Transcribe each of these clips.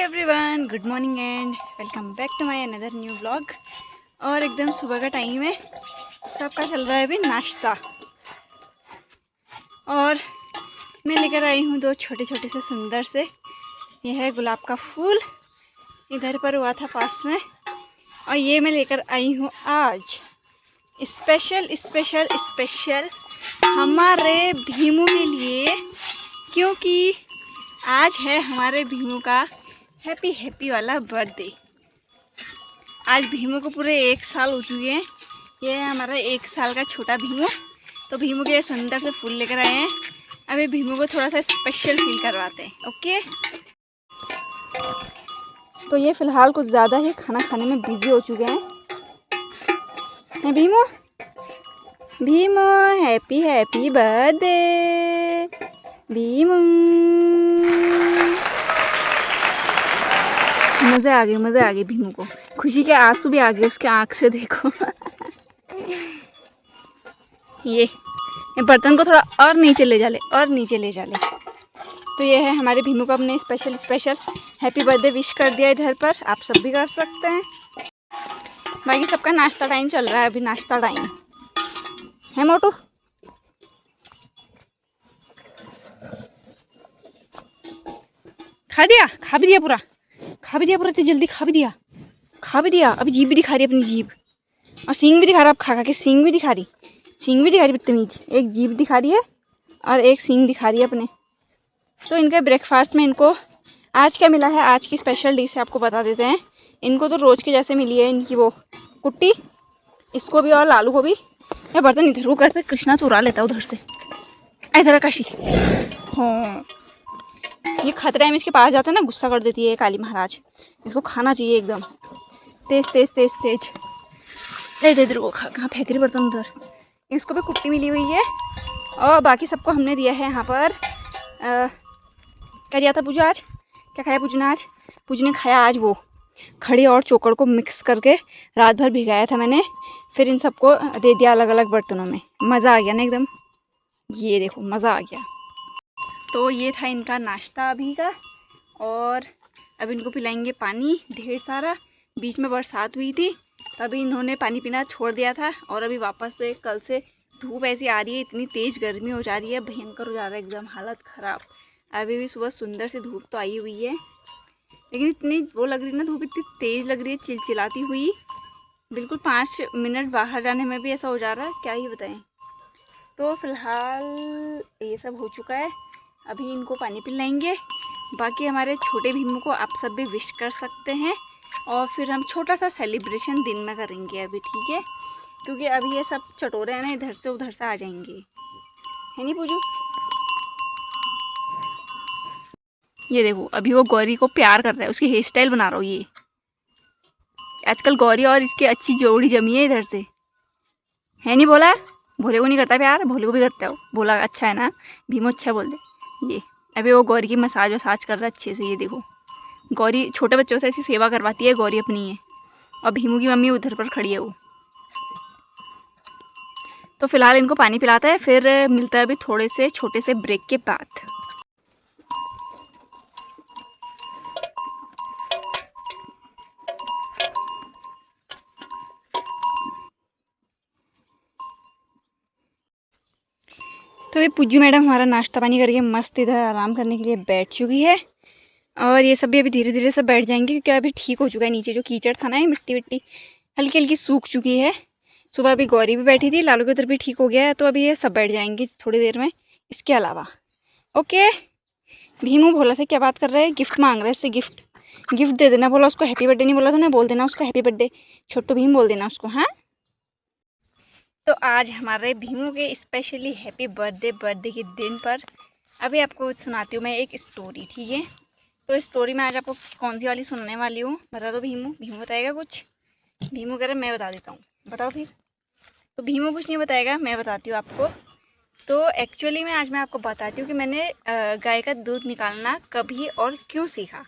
Everyone, good morning and welcome back to my another new vlog. और एकदम सुबह का टाइम है, सबका चल रहा है अभी नाश्ता। और मैं लेकर आई हूँ दो छोटे छोटे से सुंदर से, यह है गुलाब का फूल, इधर पर हुआ था पास में। और ये मैं लेकर आई हूँ आज स्पेशल स्पेशल स्पेशल हमारे भीमू के लिए, क्योंकि आज है हमारे भीमू का हैप्पी वाला बर्थडे। आज भीमू को पूरे 1 साल हो चुके हैं। ये है हमारा 1 साल का छोटा भीमू। तो भीमू के सुंदर से फूल लेकर आए हैं। अभी भीमू को थोड़ा सा स्पेशल फील करवाते हैं। ओके, तो ये फ़िलहाल कुछ ज़्यादा ही खाना खाने में बिजी हो चुके हैं। Bhimu Bhimu happy birthday Bhimu. मज़े आ गए भीमू को, खुशी के आंसू भी आ गए उसके आँख से। देखो ये बर्तन को थोड़ा और नीचे ले जा ले। तो ये है हमारे भीमू को अपने स्पेशल हैप्पी बर्थडे विश कर दिया इधर पर। आप सब भी कर सकते हैं। बाकी सबका नाश्ता टाइम चल रहा है, अभी नाश्ता टाइम है। मोटू खा भी दिया पूरा तो जल्दी खा भी दिया। अभी जीभ भी दिखा रही है, अपनी जीभ, और सींग भी दिखा रहा है। अब खा के सींग भी दिखा रही बदतमीज। एक जीभ दिखा रही है और एक सींग दिखा रही है अपने। तो इनके ब्रेकफास्ट में इनको आज क्या मिला है, आज की स्पेशल डिश आपको बता देते हैं। इनको तो रोज़ के जैसे मिली है इनकी वो कुट्टी, इसको भी और लालू को भी। ये बर्तन इधर को करते, कृष्णा चुरा लेता उधर से। इधर काशी, हाँ ये खतरा है। इसके पास जाता है ना, गुस्सा कर देती है काली महाराज। इसको खाना चाहिए एकदम तेज। इधर वो कहाँ फेंक रही बर्तन उधर। इसको भी कुट्टी मिली हुई है और बाकी सबको हमने दिया है यहाँ पर। क्या दिया था पूजू आज? क्या खाया पूजू ने आज? पूजू ने खाया आज वो खड़ी और चोकर को मिक्स करके रात भर भिगाया था मैंने, फिर इन सबको दे दिया अलग अलग बर्तनों में। मज़ा आ गया ना एकदम, ये देखो मज़ा आ गया। तो ये था इनका नाश्ता अभी का। और अब इनको पिलाएंगे पानी ढेर सारा। बीच में बरसात हुई थी, तभी इन्होंने पानी पीना छोड़ दिया था। और अभी वापस से कल से धूप ऐसी आ रही है, इतनी तेज़ गर्मी हो जा रही है, भयंकर हो जा रहा है एकदम, हालत ख़राब। अभी भी सुबह सुंदर से धूप तो आई हुई है, लेकिन इतनी वो लग रही ना, धूप इतनी तेज़ लग रही है, चिलचिलाती हुई। बिल्कुल 5 मिनट बाहर जाने में भी ऐसा हो जा रहा है, क्या ही बताएं। तो फ़िलहाल ये सब हो चुका है। अभी इनको पानी पिलाएंगे। बाकी हमारे छोटे भीमू को आप सब भी विश कर सकते हैं। और फिर हम छोटा सा सेलिब्रेशन दिन में करेंगे अभी, ठीक है? क्योंकि अभी ये सब चटोरे हैं ना, इधर से उधर से आ जाएंगे, है नहीं पूजू? ये देखो अभी वो गौरी को प्यार कर रहा है, उसकी हेयर स्टाइल बना रहा हूँ। ये आजकल गौरी और इसकी अच्छी जोड़ी जमी है इधर से, है नहीं? बोला भोले को नहीं करता प्यार, भोले को भी करता है। भोला अच्छा है ना, भीमू अच्छा बोल दे। ये अभी वो गौरी की मसाज वसाज कर रहा है अच्छे से। ये देखो गौरी छोटे बच्चों से ऐसी सेवा करवाती है, गौरी अपनी है। और भीमू की मम्मी उधर पर खड़ी है वो। तो फिलहाल इनको पानी पिलाता है, फिर मिलता है अभी थोड़े से छोटे से ब्रेक के बाद। तो अभी पुज्जू मैडम हमारा नाश्ता पानी करके मस्त इधर आराम करने के लिए बैठ चुकी है। और ये सब भी अभी धीरे धीरे सब बैठ जाएंगे, क्योंकि अभी ठीक हो चुका है। नीचे जो कीचड़ था ना, ये मिट्टी विट्टी हल्की हल्की सूख चुकी है। सुबह अभी गौरी भी बैठी थी, लालू के उधर भी ठीक हो गया है। तो अभी ये सब बैठ जाएंगे थोड़ी देर में। इसके अलावा ओके, भीमू भोला से क्या बात कर रहे हैं? गिफ्ट मांग रहा है, इससे गिफ्ट दे देना। बोला उसको हैप्पी बर्थडे नहीं बोला था ना, बोल देना उसको हैप्पी बर्थडे। छोटू भीम बोल देना उसको, हाँ? तो आज हमारे भीमू के स्पेशली हैप्पी बर्थडे के दिन पर अभी आपको सुनाती हूँ मैं एक स्टोरी, ठीक है? तो स्टोरी में आज आपको कौन सी वाली सुनने वाली हूँ, बता दो भीमू बताएगा कुछ? भीमू कह रहे मैं बता देता हूँ, बताओ फिर। तो भीमू कुछ नहीं बताएगा, मैं बताती हूँ आपको। तो एक्चुअली में आज मैं आपको बताती हूँ कि मैंने गाय का दूध निकालना कभी और क्यों सीखा,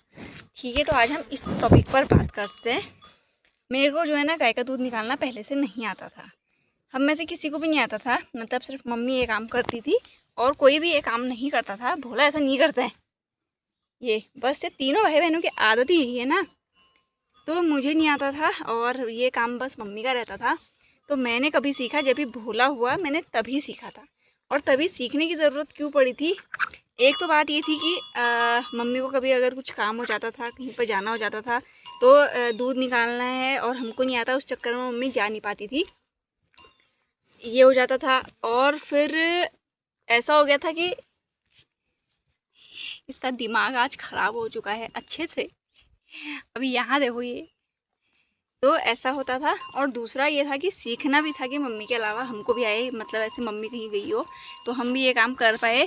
ठीक है? तो आज हम इस टॉपिक पर बात करते हैं। मेरे को जो है ना, गाय का दूध निकालना पहले से नहीं आता था। हम में से किसी को भी नहीं आता था, मतलब सिर्फ मम्मी ये काम करती थी और कोई भी ये काम नहीं करता था। भोला ऐसा नहीं करता है, ये बस ये तीनों भाई बहनों की आदत ही यही है ना। तो मुझे नहीं आता था और ये काम बस मम्मी का रहता था। तो मैंने कभी सीखा, जब भी भोला हुआ मैंने तभी सीखा था। और तभी सीखने की ज़रूरत क्यों पड़ी थी, एक तो बात ये थी कि मम्मी को कभी अगर कुछ काम हो जाता था, कहीं पर जाना हो जाता था, तो दूध निकालना है और हमको नहीं आता, उस चक्कर में मम्मी जा नहीं पाती थी, ये हो जाता था। और फिर ऐसा हो गया था कि इसका दिमाग आज ख़राब हो चुका है अच्छे से। अभी यहाँ देखो ये, तो ऐसा होता था। और दूसरा ये था कि सीखना भी था कि मम्मी के अलावा हमको भी आए, मतलब ऐसे मम्मी कहीं गई हो तो हम भी ये काम कर पाए।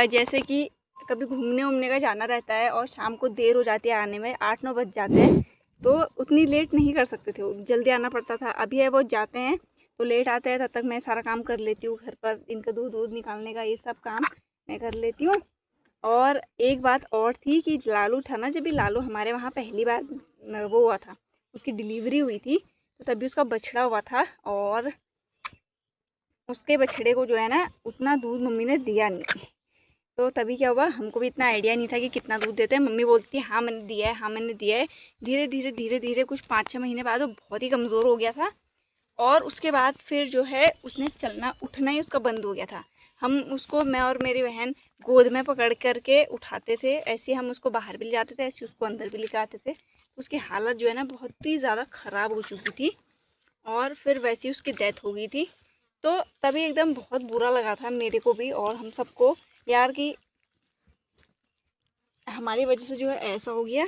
जैसे कि कभी घूमने उमने का जाना रहता है और शाम को देर हो जाती है आने में, 8-9 बज जाते हैं, तो उतनी लेट नहीं कर सकते थे, जल्दी आना पड़ता था। अभी है वो जाते हैं तो लेट आते हैं, तब तक मैं सारा काम कर लेती हूँ घर पर, इनका दूध निकालने का ये सब काम मैं कर लेती हूँ। और एक बात और थी कि लालू था ना, जब भी लालू हमारे वहाँ पहली बार वो हुआ था, उसकी डिलीवरी हुई थी, तो तभी उसका बछड़ा हुआ था। और उसके बछड़े को जो है ना उतना दूध मम्मी ने दिया नहीं। तो तभी क्या हुआ, हमको भी इतना आइडिया नहीं था कि कितना दूध देते हैं। मम्मी बोलती है हाँ मैंने दिया है, हाँ मैंने दिया है। धीरे धीरे धीरे धीरे कुछ 5-6 महीने बाद वो बहुत ही कमज़ोर हो गया था। और उसके बाद फिर जो है उसने चलना उठना ही उसका बंद हो गया था। हम उसको, मैं और मेरी बहन गोद में पकड़ करके उठाते थे, ऐसे हम उसको बाहर भी ले जाते थे, ऐसे उसको अंदर भी लेकर आते थे। उसकी हालत जो है ना बहुत ही ज़्यादा ख़राब हो चुकी थी और फिर वैसे ही उसकी डेथ हो गई थी। तो तभी एकदम बहुत बुरा लगा था मेरे को भी और हम सबको यार कि हमारी वजह से जो है ऐसा हो गया।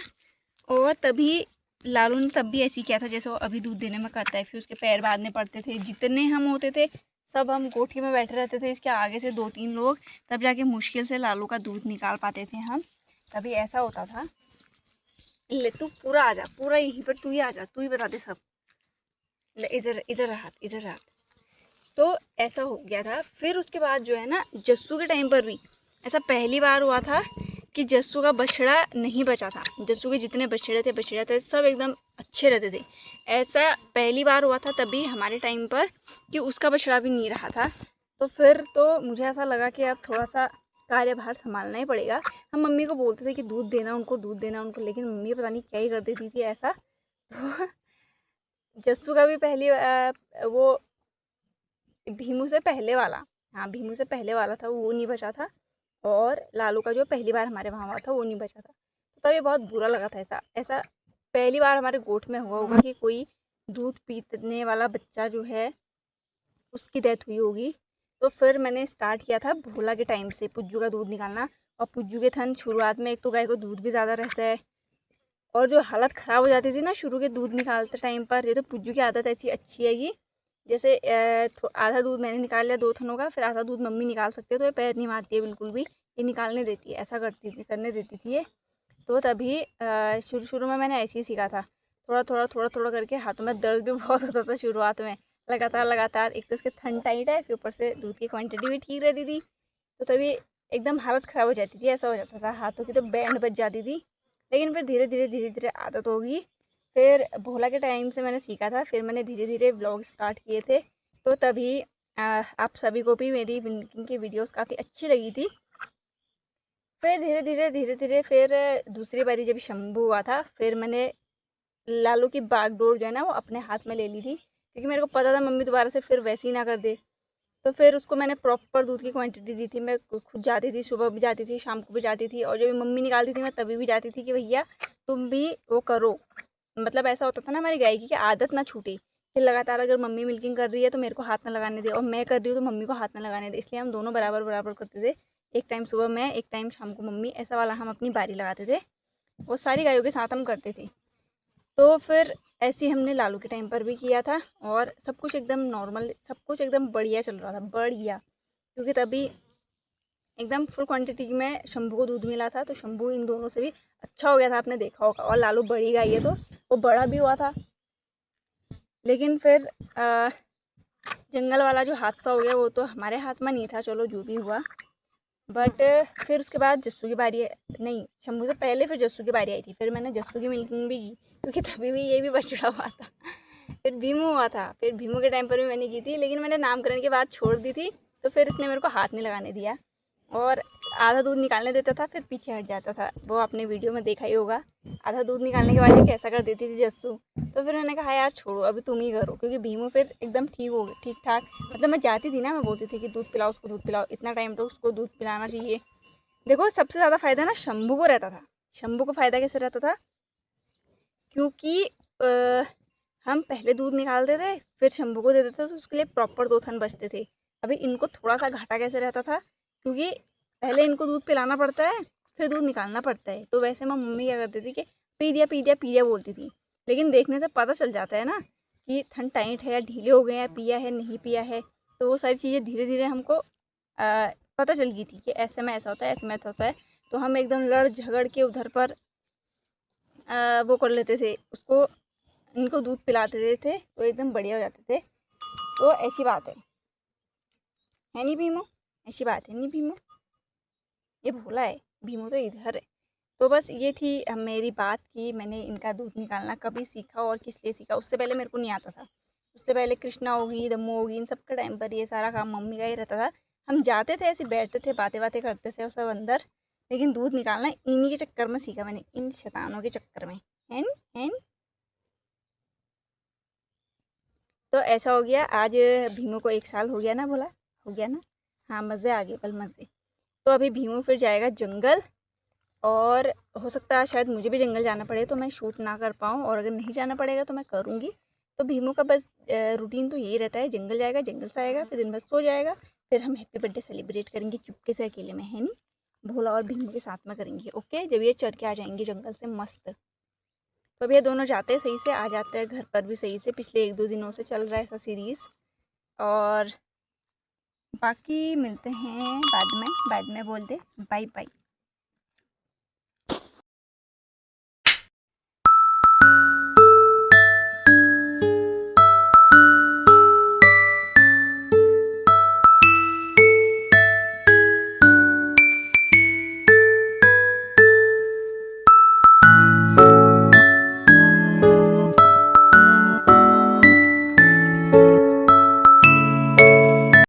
और तभी लालू ने तब भी ऐसे ही किया था जैसे वो अभी दूध देने में करता है। फिर उसके पैर बांधने पड़ते थे, जितने हम होते थे सब हम कोठी में बैठे रहते थे, इसके आगे से 2-3 लोग, तब जाके मुश्किल से लालू का दूध निकाल पाते थे हम। तभी ऐसा होता था। ले तू पूरा आ जा, पूरा यहीं पर तू ही आ जा, तू ही बता दे सब। ले इधर इधर हाथ, इधर हाथ। तो ऐसा हो गया था। फिर उसके बाद जो है ना जस्सू के टाइम पर भी ऐसा पहली बार हुआ था कि जस्सू का बछड़ा नहीं बचा था। जस्सू के जितने बछड़े थे सब एकदम अच्छे रहते थे। ऐसा पहली बार हुआ था तभी हमारे टाइम पर कि उसका बछड़ा भी नहीं रहा था। तो फिर तो मुझे ऐसा लगा कि अब थोड़ा सा कार्यभार संभालना ही पड़ेगा। हम मम्मी को बोलते थे कि दूध देना उनको, दूध देना उनको, लेकिन मम्मी पता नहीं क्या ही कर देती थी ऐसा। तो जस्सू का भी पहली वो भीमू से पहले वाला, हाँ भीमू से पहले वाला था, वो नहीं बचा था। और लालू का जो पहली बार हमारे वहाँ हुआ था वो नहीं बचा था। तो तब ये बहुत बुरा लगा था। ऐसा ऐसा पहली बार हमारे गोठ में हुआ होगा कि कोई दूध पीने वाला बच्चा जो है उसकी डेथ हुई होगी। तो फिर मैंने स्टार्ट किया था भोला के टाइम से पुज्जू का दूध निकालना। और पुज्जू के थन शुरुआत में एक तो गाय को दूध भी ज़्यादा रहता है और जो हालत ख़राब हो जाती थी ना शुरू के दूध निकालते टाइम पर। ये तो पुज्जू की आदत ऐसी अच्छी है कि जैसे आधा दूध मैंने निकाल लिया 2 थनों का, फिर आधा दूध मम्मी निकाल सकती है, तो ये पैर नहीं मारती है बिल्कुल भी, ये निकालने देती है, ऐसा करने देती थी ये। तो तभी शुरू शुरू में मैंने ऐसे ही सीखा था, थोड़ा करके। हाथों में दर्द भी बहुत होता था शुरुआत में, लगातार। एक तो इसके थन टाइट है, फिर ऊपर से दूध की क्वान्टिटी भी ठीक रहती थी, तो तभी एकदम हालत ख़राब हो जाती थी, ऐसा हो जाता था, हाथों की तो बैंड बज जाती थी। लेकिन फिर धीरे धीरे आदत होगी। फिर भोला के टाइम से मैंने सीखा था, फिर मैंने धीरे धीरे व्लॉग स्टार्ट किए थे। तो तभी आप सभी को भी मेरी मिल्किंग की वीडियोस काफ़ी अच्छी लगी थी। फिर धीरे धीरे फिर दूसरी बारी जब शंभू हुआ था, फिर मैंने लालू की बागडोर जो है ना वो अपने हाथ में ले ली थी, क्योंकि मेरे को पता था मम्मी दोबारा से फिर वैसे ही ना कर दे। तो फिर उसको मैंने प्रॉपर दूध की क्वांटिटी दी थी। मैं खुद जाती थी, सुबह भी जाती थी, शाम को भी जाती थी, और जब मम्मी निकालती थी मैं तभी भी जाती थी कि भैया तुम भी वो करो। मतलब ऐसा होता था ना हमारी गाय की आदत ना छूटे, फिर लगातार अगर मम्मी मिल्किंग कर रही है तो मेरे को हाथ ना लगाने दे, और मैं कर रही हूँ तो मम्मी को हाथ ना लगाने दे, इसलिए हम दोनों बराबर करते थे। एक टाइम सुबह मैं, एक टाइम शाम को मम्मी, ऐसा वाला हम अपनी बारी लगाते थे। वो सारी गायों के साथ हम करते थे। तो फिर ऐसे ही हमने लालू के टाइम पर भी किया था और सब कुछ एकदम नॉर्मल, सब कुछ एकदम बढ़िया चल रहा था, बढ़िया। क्योंकि तभी एकदम फुल क्वांटिटी में शंभू को दूध मिला था, तो शंभू इन दोनों से भी अच्छा हो गया था, आपने देखा होगा। और लालू बड़ी गाय है तो वो बड़ा भी हुआ था। लेकिन फिर जंगल वाला जो हादसा हो गया वो तो हमारे हाथ में नहीं था, चलो जो भी हुआ। बट फिर उसके बाद जस्सू की बारी, नहीं शंभू से पहले फिर जस्सू की बारी आई थी। फिर मैंने जस्सू की मिल्किंग भी की, क्योंकि तभी भी ये भी बछड़ा हुआ था। फिर भीमू हुआ था, फिर भीमू के टाइम पर भी मैंने की थी, लेकिन मैंने नामकरण के बाद छोड़ दी थी, तो फिर इसने मेरे को हाथ नहीं लगाने दिया। और आधा दूध निकालने देता था, फिर पीछे हट जाता था। वो आपने वीडियो में देखा ही होगा। आधा दूध निकालने के बाद ये कैसा कर देती थी जस्सू। तो फिर मैंने कहा यार छोड़ो, अभी तुम ही करो, क्योंकि भीमू फिर एकदम ठीक हो गई, ठीक ठाक। मतलब मैं जाती थी ना, मैं बोलती थी कि दूध पिलाओ उसको, दूध पिलाओ, इतना टाइम तो उसको दूध पिलाना चाहिए। देखो सबसे ज़्यादा फ़ायदा ना शंभू को रहता था। शंभू को फ़ायदा कैसे रहता था, क्योंकि हम पहले दूध निकालते थे, फिर शंभू को दे देते थे, तो उसके लिए प्रॉपर 2 थन बचते थे। अभी इनको थोड़ा सा घाटा कैसे रहता था, क्योंकि पहले इनको दूध पिलाना पड़ता है, फिर दूध निकालना पड़ता है। तो वैसे मैं मम्मी क्या करती थी कि पी दिया पी दिया पी दिया बोलती थी, लेकिन देखने से पता चल जाता है ना कि थन टाइट है या ढीले हो गए हैं, पिया है नहीं पिया है। तो वो सारी चीज़ें धीरे धीरे हमको पता चल गई थी कि ऐसे में ऐसा होता है, ऐसे में ऐसा होता है। तो हम एकदम लड़ झगड़ के उधर पर वो कर लेते थे, उसको इनको दूध पिला देते थे, तो एकदम बढ़िया हो जाते थे। तो ऐसी बात है नहीं भीमो, ऐसी बात है नहीं भीमो, ये भोला है भीमो तो इधर है। तो बस ये थी मेरी बात कि मैंने इनका दूध निकालना कभी सीखा और किस लिए सीखा। उससे पहले मेरे को नहीं आता था। उससे पहले कृष्णा होगी, दम्मू होगी, इन सब के टाइम पर ये सारा काम मम्मी का ही रहता था। हम जाते थे ऐसे बैठते थे, बातें बातें करते थे और सब अंदर। लेकिन दूध निकालना इन्हीं के चक्कर में सीखा मैंने, इन शैतानों के चक्कर में। है न? तो ऐसा हो गया आज भीमू को 1 साल हो गया ना, बोला हो गया ना। हाँ मज़े आ गए, कल मज़े। तो अभी भीमू फिर जाएगा जंगल, और हो सकता है शायद मुझे भी जंगल जाना पड़े तो मैं शूट ना कर पाऊँ, और अगर नहीं जाना पड़ेगा तो मैं करूँगी। तो भीमू का बस रूटीन तो यही रहता है, जंगल जाएगा, जंगल से आएगा, फिर दिन भर सो जाएगा। फिर हम हैप्पी बर्थडे सेलिब्रेट करेंगे चुपके से, अकेले में, है नहीं, भोला और भीमू के साथ में करेंगे। ओके, जब ये चढ़ के आ जाएंगे जंगल से मस्त। तो अब ये दोनों जाते हैं सही से, आ जाते हैं घर पर भी सही से। पिछले 1-2 दिनों से चल रहा है ऐसा सीरीज़। और बाकी मिलते हैं बाद में बोल दे बाय बाय।